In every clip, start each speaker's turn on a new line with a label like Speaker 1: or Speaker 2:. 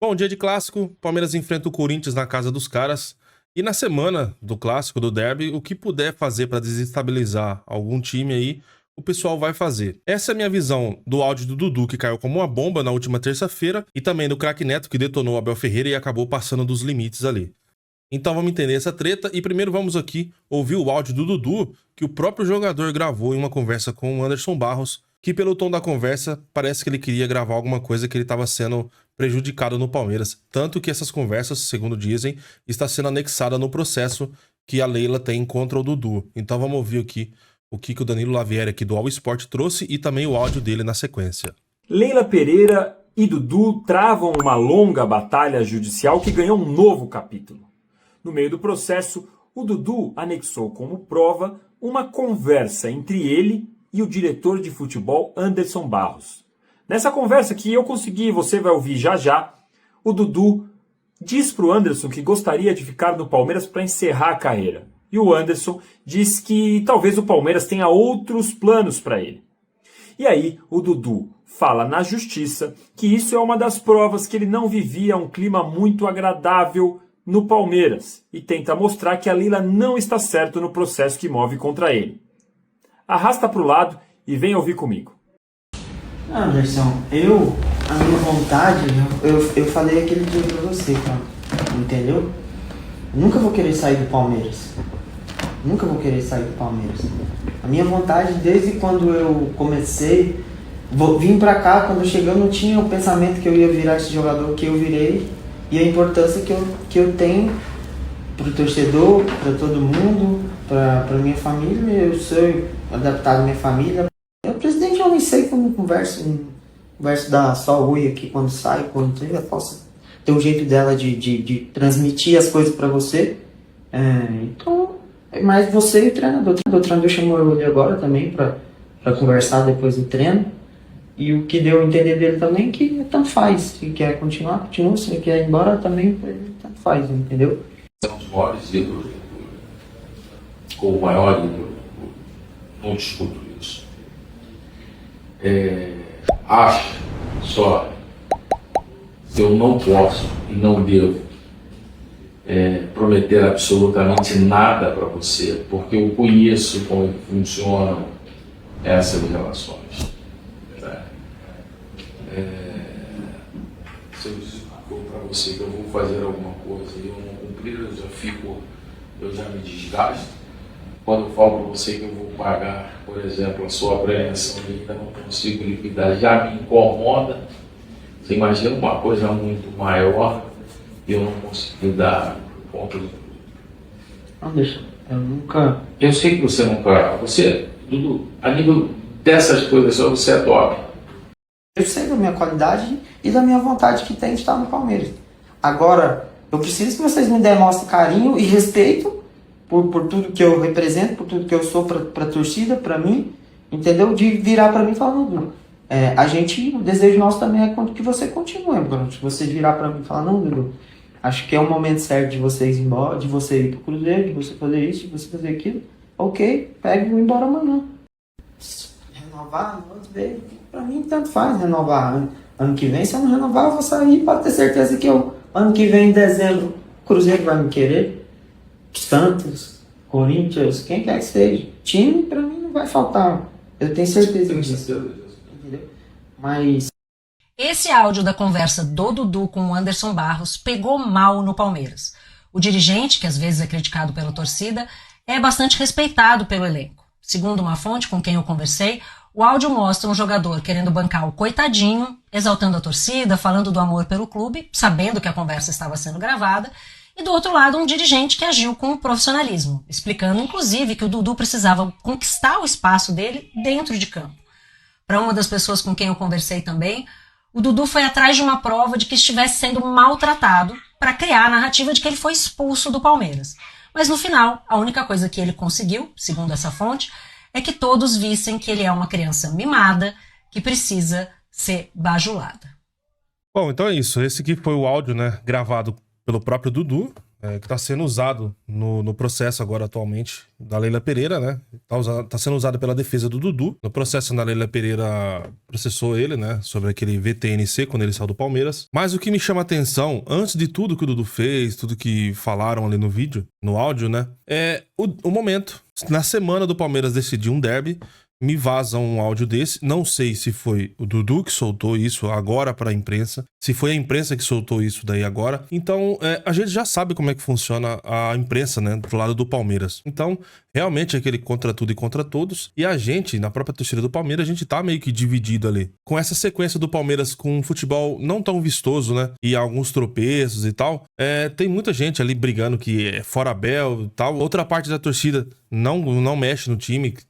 Speaker 1: Bom, dia de clássico, Palmeiras enfrenta o Corinthians na casa dos caras. E na semana do clássico, do derby, o que puder fazer para desestabilizar algum time aí, o pessoal vai fazer. Essa é a minha visão do áudio do Dudu, que caiu como uma bomba na última terça-feira, e também do craque Neto, que detonou o Abel Ferreira e acabou passando dos limites ali. Então vamos entender essa treta e primeiro vamos aqui ouvir o áudio do Dudu, que o próprio jogador gravou em uma conversa com o Anderson Barros, que pelo tom da conversa parece que ele queria gravar alguma coisa que ele estava sendo prejudicado no Palmeiras. Tanto que essas conversas, segundo dizem, está sendo anexada no processo que a Leila tem contra o Dudu. Então vamos ouvir aqui o que o Danilo Lavieri aqui do All Sport trouxe e também o áudio dele na sequência.
Speaker 2: Leila Pereira e Dudu travam uma longa batalha judicial que ganhou um novo capítulo. No meio do processo, o Dudu anexou como prova uma conversa entre ele e o diretor de futebol Anderson Barros. Nessa conversa que eu consegui e você vai ouvir já já, o Dudu diz para o Anderson que gostaria de ficar no Palmeiras para encerrar a carreira. E o Anderson diz que talvez o Palmeiras tenha outros planos para ele. E aí o Dudu fala na justiça que isso é uma das provas que ele não vivia um clima muito agradável no Palmeiras e tenta mostrar que a Leila não está certo no processo que move contra ele. Arrasta para o lado e vem ouvir comigo.
Speaker 3: Anderson, a minha vontade, eu falei aquele dia pra você, cara, entendeu? Eu nunca vou querer sair do Palmeiras. Nunca vou querer sair do Palmeiras. A minha vontade, desde quando eu comecei, vim pra cá, quando eu cheguei eu não tinha o pensamento que eu ia virar esse jogador que eu virei e a importância que eu tenho pro torcedor, pra todo mundo, pra minha família. Eu sou adaptado à minha família. O presidente, eu nem sei como converso da só oi aqui quando sai, quando eu posso ter um jeito dela de transmitir as coisas pra você. Então, mas você e o treinador. O treinador chamou eu ali agora também pra conversar depois do treino. E o que deu a entender dele também é que tanto faz. Se quer continuar, continua. Se quer ir embora também, tanto faz, entendeu?
Speaker 4: São os maiores ídolos, ou o maior ídolo, não discuto isso. Acho só que eu não posso e não devo prometer absolutamente nada para você, porque eu conheço como funcionam essas relações. Se eu dizer para você que eu vou fazer alguma coisa e eu não cumprir, eu já me desgasto. Quando eu falo para você que eu vou pagar, por exemplo, a sua apreensão e ainda não consigo liquidar, já me incomoda. Você imagina uma coisa muito maior e eu não consigo dar conta de tudo.
Speaker 3: Anderson, eu nunca...
Speaker 4: Eu sei que você nunca... Você, Dudu, a nível dessas coisas só você é top.
Speaker 3: Eu sei da minha qualidade e da minha vontade que tem de estar no Palmeiras. Agora, eu preciso que vocês me demonstrem carinho e respeito por tudo que eu represento, por tudo que eu sou pra torcida, pra mim, entendeu? De virar pra mim e falar, não, o desejo nosso também é que você continue. Agora, se você virar pra mim e falar, não, Dudu, acho que é o momento certo de vocês ir embora, de você ir pro Cruzeiro, de você fazer isso, de você fazer aquilo, ok, pega e vou embora amanhã. Renovar, pra mim tanto faz renovar. Ano que vem, se eu não renovar, eu vou sair, pode ter certeza que ano que vem, em dezembro, o Cruzeiro vai me querer. Santos, Corinthians, quem quer que seja. Time, pra mim, não vai faltar. Eu tenho certeza disso. Entendeu? Mas...
Speaker 5: Esse áudio da conversa do Dudu com o Anderson Barros pegou mal no Palmeiras. O dirigente, que às vezes é criticado pela torcida, é bastante respeitado pelo elenco. Segundo uma fonte com quem eu conversei, o áudio mostra um jogador querendo bancar o coitadinho, exaltando a torcida, falando do amor pelo clube, sabendo que a conversa estava sendo gravada, e do outro lado um dirigente que agiu com profissionalismo, explicando inclusive que o Dudu precisava conquistar o espaço dele dentro de campo. Para uma das pessoas com quem eu conversei também, o Dudu foi atrás de uma prova de que estivesse sendo maltratado para criar a narrativa de que ele foi expulso do Palmeiras. Mas no final, a única coisa que ele conseguiu, segundo essa fonte, é que todos vissem que ele é uma criança mimada que precisa ser bajulada.
Speaker 1: Bom, então é isso. Esse aqui foi o áudio, né, gravado pelo próprio Dudu, que está sendo usado no processo agora atualmente da Leila Pereira, né? Tá sendo usado pela defesa do Dudu. No processo, a Leila Pereira processou ele, né? Sobre aquele VTNC, quando ele saiu do Palmeiras. Mas o que me chama a atenção, antes de tudo que o Dudu fez, tudo que falaram ali no vídeo, no áudio, né? É o momento. Na semana do Palmeiras decidir um derby, me vazam um áudio desse. Não sei se foi o Dudu que soltou isso agora para a imprensa, se foi a imprensa que soltou isso daí agora. Então, a gente já sabe como é que funciona a imprensa, né, do lado do Palmeiras. Então, realmente é aquele contra tudo e contra todos. E a gente, na própria torcida do Palmeiras, a gente tá meio que dividido ali. Com essa sequência do Palmeiras com um futebol não tão vistoso, né, e alguns tropeços e tal, tem muita gente ali brigando que é fora Abel e tal. Outra parte da torcida não mexe no time, que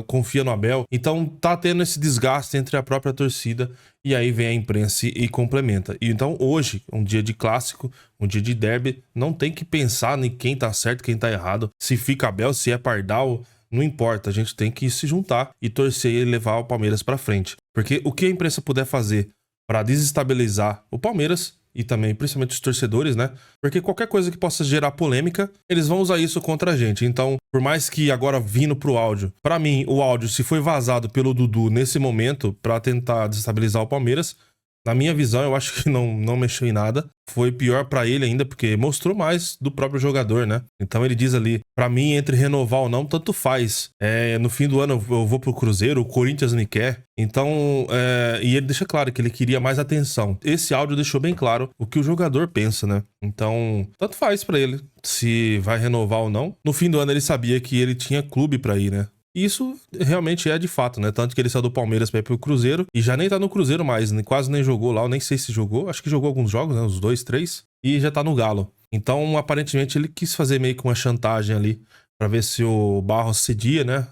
Speaker 1: confia no Abel. Então tá tendo esse desgaste entre a própria torcida e aí vem a imprensa e complementa. E então hoje, um dia de clássico, um dia de derby, não tem que pensar em quem tá certo, quem tá errado, se fica Abel, se é Pardal, não importa, a gente tem que se juntar e torcer e levar o Palmeiras pra frente. Porque o que a imprensa puder fazer para desestabilizar o Palmeiras e também, principalmente os torcedores, né? Porque qualquer coisa que possa gerar polêmica, eles vão usar isso contra a gente. Então, por mais que agora vindo pro áudio, pra mim, o áudio, se foi vazado pelo Dudu nesse momento pra tentar desestabilizar o Palmeiras, na minha visão, eu acho que não mexeu em nada. Foi pior pra ele ainda, porque mostrou mais do próprio jogador, né? Então ele diz ali, pra mim, entre renovar ou não, tanto faz. No fim do ano eu vou pro Cruzeiro, o Corinthians me quer. Então, e ele deixa claro que ele queria mais atenção. Esse áudio deixou bem claro o que o jogador pensa, né? Então, tanto faz pra ele se vai renovar ou não. No fim do ano ele sabia que ele tinha clube pra ir, né? E isso realmente é de fato, né? Tanto que ele saiu do Palmeiras pra ir pro Cruzeiro e já nem tá no Cruzeiro mais, quase nem jogou lá, eu nem sei se jogou, acho que jogou alguns jogos, né? Uns 2, 3, e já tá no Galo. Então, aparentemente, ele quis fazer meio que uma chantagem ali pra ver se o Barros cedia, né?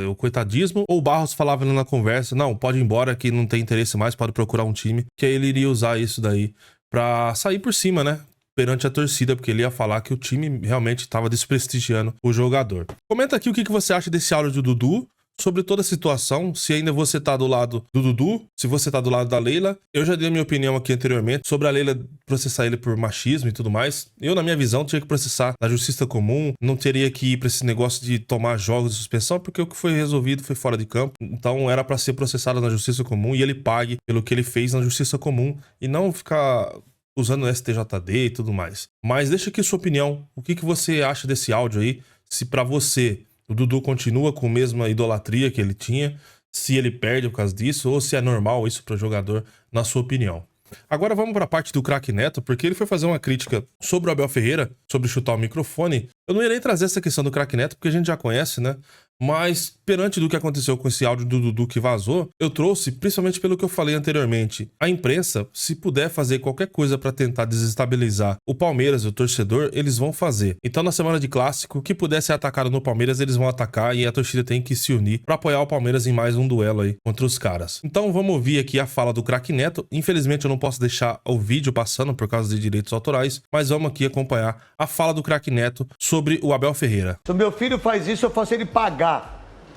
Speaker 1: O coitadismo, ou o Barros falava ali na conversa, não, pode ir embora que não tem interesse mais, pode procurar um time, que aí ele iria usar isso daí pra sair por cima, né? Perante a torcida, porque ele ia falar que o time realmente estava desprestigiando o jogador. Comenta aqui o que você acha desse áudio do Dudu, sobre toda a situação, se ainda você tá do lado do Dudu, se você tá do lado da Leila. Eu já dei a minha opinião aqui anteriormente sobre a Leila processar ele por machismo e tudo mais. Eu, na minha visão, tinha que processar na justiça comum, não teria que ir pra esse negócio de tomar jogos de suspensão, porque o que foi resolvido foi fora de campo. Então era pra ser processado na justiça comum e ele pague pelo que ele fez na justiça comum e não ficar usando o STJD e tudo mais. Mas deixa aqui a sua opinião. O que você acha desse áudio aí? Se pra você o Dudu continua com a mesma idolatria que ele tinha, se ele perde por causa disso, ou se é normal isso para o jogador, na sua opinião. Agora vamos para a parte do craque Neto, porque ele foi fazer uma crítica sobre o Abel Ferreira, sobre chutar o microfone. Eu não irei trazer essa questão do craque Neto, porque a gente já conhece, né? Mas, perante do que aconteceu com esse áudio do Dudu que vazou, eu trouxe, principalmente pelo que eu falei anteriormente, a imprensa, se puder fazer qualquer coisa para tentar desestabilizar o Palmeiras e o torcedor, eles vão fazer. Então, na semana de clássico, o que puder ser atacado no Palmeiras, eles vão atacar e a torcida tem que se unir para apoiar o Palmeiras em mais um duelo aí contra os caras. Então, vamos ouvir aqui a fala do craque Neto. Infelizmente, eu não posso deixar o vídeo passando por causa de direitos autorais, mas vamos aqui acompanhar a fala do craque Neto sobre o Abel Ferreira.
Speaker 6: Se o meu filho faz isso, eu faço ele pagar.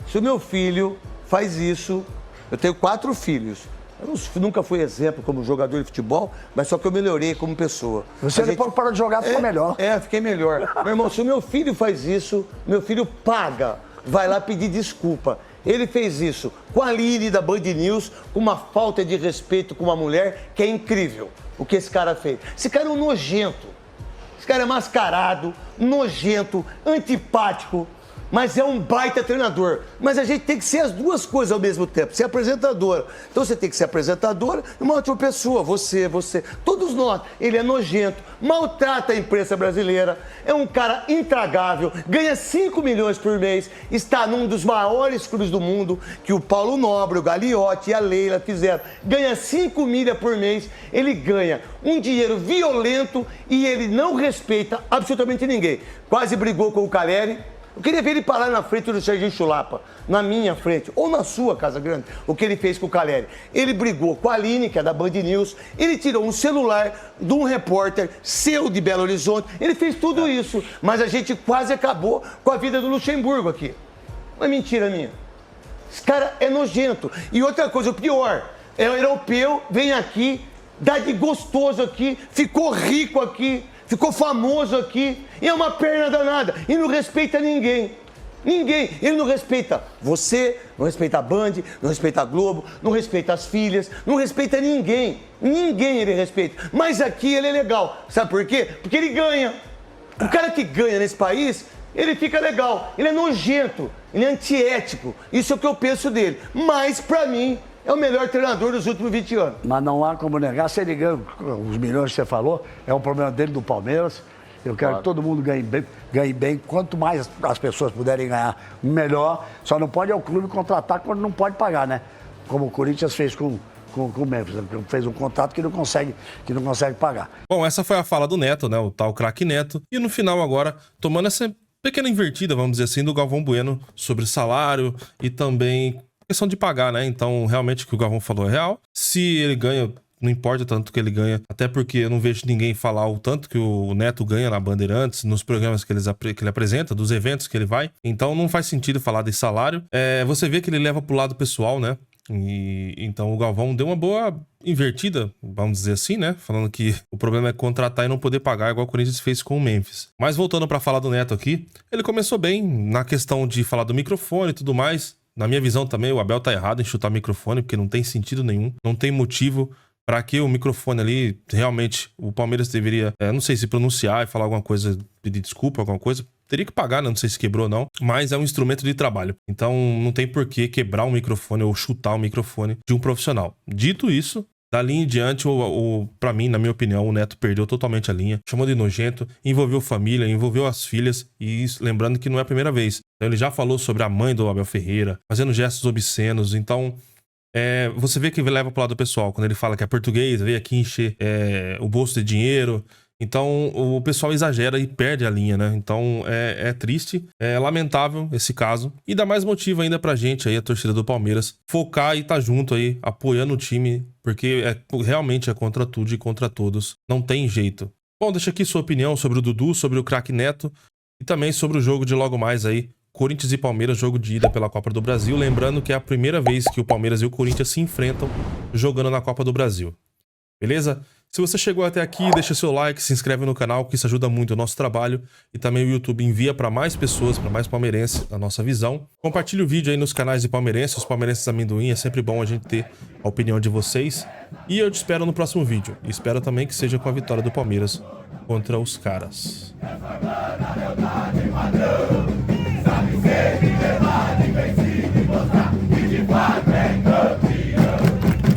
Speaker 6: Se o meu filho faz isso, eu tenho 4 filhos. Eu nunca fui exemplo como jogador de futebol, mas só que eu melhorei como pessoa.
Speaker 7: Você depois parou de jogar, ficou melhor.
Speaker 6: Fiquei melhor. Meu irmão, se o meu filho faz isso, meu filho paga. Vai lá pedir desculpa. Ele fez isso com a Lili da Band News, com uma falta de respeito com uma mulher que é incrível. O que esse cara fez? Esse cara é um nojento. Esse cara é mascarado, nojento, antipático. Mas é um baita treinador. Mas a gente tem que ser as duas coisas ao mesmo tempo, ser apresentador. Então você tem que ser apresentador e uma outra pessoa, você, todos nós. Ele é nojento, maltrata a imprensa brasileira, é um cara intragável, ganha 5 milhões por mês, está num dos maiores clubes do mundo, que o Paulo Nobre, o Gagliotti e a Leila fizeram. Ganha 5 milhas por mês, ele ganha um dinheiro violento e ele não respeita absolutamente ninguém. Quase brigou com o Caleri. Eu queria ver ele parar na frente do Serginho Chulapa, na minha frente, ou na sua, Casa Grande, o que ele fez com o Caleri. Ele brigou com a Aline, que é da Band News, ele tirou um celular de um repórter seu de Belo Horizonte, ele fez tudo isso, mas a gente quase acabou com a vida do Luxemburgo aqui. Não é mentira minha. Esse cara é nojento. E outra coisa, o pior, é o europeu, vem aqui, dá de gostoso aqui, ficou rico aqui, ficou famoso aqui, e é uma perna danada, e não respeita ninguém. Ninguém, ele não respeita você, não respeita a Band, não respeita a Globo, não respeita as filhas, não respeita ninguém. Ninguém ele respeita. Mas aqui ele é legal. Sabe por quê? Porque ele ganha. O cara que ganha nesse país, ele fica legal. Ele é nojento, ele é antiético. Isso é o que eu penso dele. Mas, pra mim, é o melhor treinador dos últimos 20 anos.
Speaker 7: Mas não há como negar, se ele ganha os milhões que você falou, é um problema dele do Palmeiras. Eu quero que todo mundo ganhe bem. Quanto mais as pessoas puderem ganhar, melhor. Só não pode o clube contratar quando não pode pagar, né? Como o Corinthians fez com o Memphis. Fez um contrato que não consegue pagar.
Speaker 1: Bom, essa foi a fala do Neto, né? O tal craque Neto. E no final agora, tomando essa pequena invertida, vamos dizer assim, do Galvão Bueno sobre salário e também questão de pagar, né? Então, realmente o que o Galvão falou é real. Se ele ganha... Não importa tanto que ele ganha, até porque eu não vejo ninguém falar o tanto que o Neto ganha na Bandeirantes, nos programas que ele apresenta, dos eventos que ele vai. Então não faz sentido falar de salário. Você vê que ele leva pro lado pessoal, né? E então o Galvão deu uma boa invertida, vamos dizer assim, né? Falando que o problema é contratar e não poder pagar, igual o Corinthians fez com o Memphis. Mas voltando pra falar do Neto aqui, ele começou bem na questão de falar do microfone e tudo mais. Na minha visão também, o Abel tá errado em chutar microfone, porque não tem sentido nenhum, não tem motivo. Para que o microfone ali, realmente, o Palmeiras deveria, não sei se pronunciar e falar alguma coisa, pedir desculpa, alguma coisa. Teria que pagar, né? Não sei se quebrou ou não, mas é um instrumento de trabalho. Então não tem por que quebrar um microfone ou chutar um microfone de um profissional. Dito isso, dali em diante, pra mim, na minha opinião, o Neto perdeu totalmente a linha. Chamou de nojento, envolveu família, envolveu as filhas. E lembrando que não é a primeira vez. Então, ele já falou sobre a mãe do Abel Ferreira, fazendo gestos obscenos. Então... você vê que leva pro lado pessoal, quando ele fala que é português, veio aqui encher o bolso de dinheiro. Então o pessoal exagera e perde a linha, né? Então é triste, é lamentável esse caso. E dá mais motivo ainda pra gente aí, a torcida do Palmeiras, focar e tá junto aí, apoiando o time, porque realmente é contra tudo e contra todos. Não tem jeito. Bom, deixa aqui sua opinião sobre o Dudu, sobre o craque Neto e também sobre o jogo de logo mais aí. Corinthians e Palmeiras, jogo de ida pela Copa do Brasil. Lembrando que é a primeira vez que o Palmeiras e o Corinthians se enfrentam jogando na Copa do Brasil. Beleza? Se você chegou até aqui, deixa seu like, se inscreve no canal, que isso ajuda muito o nosso trabalho. E também o YouTube envia para mais pessoas, para mais palmeirenses, a nossa visão. Compartilhe o vídeo aí nos canais de palmeirenses, os palmeirenses amendoim. É sempre bom a gente ter a opinião de vocês. E eu te espero no próximo vídeo. E espero também que seja com a vitória do Palmeiras contra os caras. Sabe ser